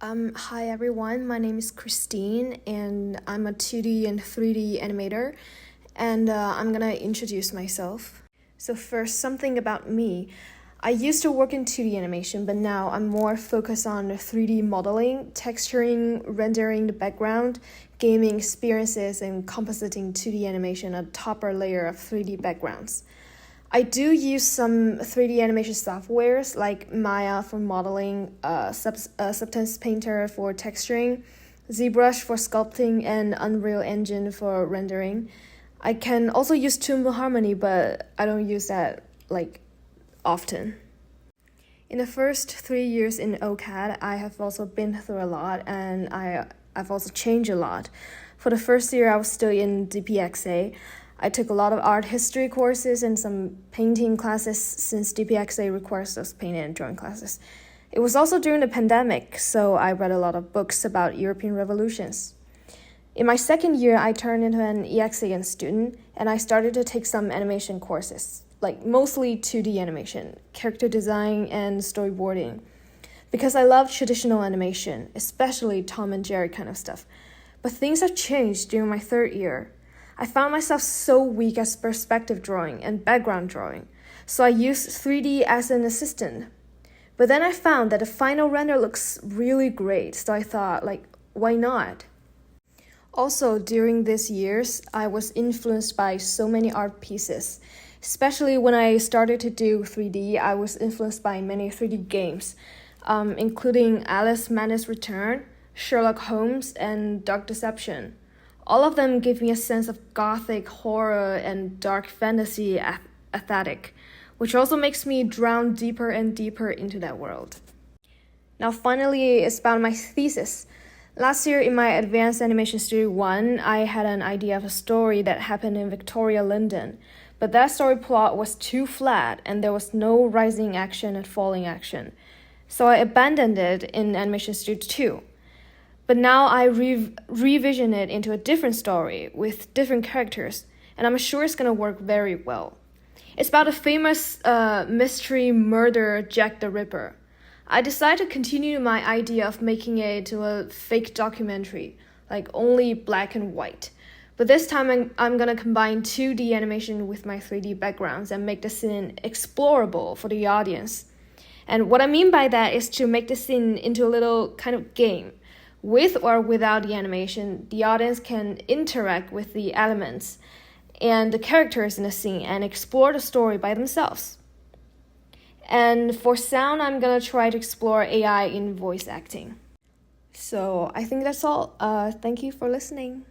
Hi everyone, my name is Christine and I'm a 2D and 3D animator and I'm gonna introduce myself. So first, something about me. I used to work in 2D animation, but now I'm more focused on 3D modeling, texturing, rendering the background, gaming experiences, and compositing 2D animation a topper layer of 3D backgrounds. I do use some 3D animation softwares like Maya for modeling, Substance Painter for texturing, ZBrush for sculpting, and Unreal Engine for rendering. I can also use Toon Harmony, but I don't use that often. In the first 3 years in OCAD, I have also been through a lot, and I've also changed a lot. For the first year, I was still in DPXA. I took a lot of art history courses and some painting classes since DPXA requires those painting and drawing classes. It was also during the pandemic, so I read a lot of books about European revolutions. In my second year, I turned into an EXAN student and I started to take some animation courses, like mostly 2D animation, character design, and storyboarding. Because I love traditional animation, especially Tom and Jerry kind of stuff. But things have changed during my third year. I found myself so weak at perspective drawing and background drawing, so I used 3D as an assistant. But then I found that the final render looks really great, so I thought, why not? Also, during these years, I was influenced by so many art pieces. Especially when I started to do 3D, I was influenced by many 3D games, including Alice Madness Return, Sherlock Holmes, and Dark Deception. All of them give me a sense of gothic horror and dark fantasy aesthetic, which also makes me drown deeper and deeper into that world. Now finally, it's about my thesis. Last year in my Advanced Animation Studio 1, I had an idea of a story that happened in Victoria, London, but that story plot was too flat and there was no rising action and falling action. So I abandoned it in Animation Studio 2. But now I revision it into a different story with different characters, and I'm sure it's gonna work very well. It's about a famous mystery murderer, Jack the Ripper. I decided to continue my idea of making it to a fake documentary, like only black and white. But this time I'm gonna combine 2D animation with my 3D backgrounds and make the scene explorable for the audience. And what I mean by that is to make the scene into a little kind of game. With or without the animation, the audience can interact with the elements and the characters in the scene and explore the story by themselves. And for sound, I'm gonna try to explore AI in voice acting. So I think that's all. Thank you for listening.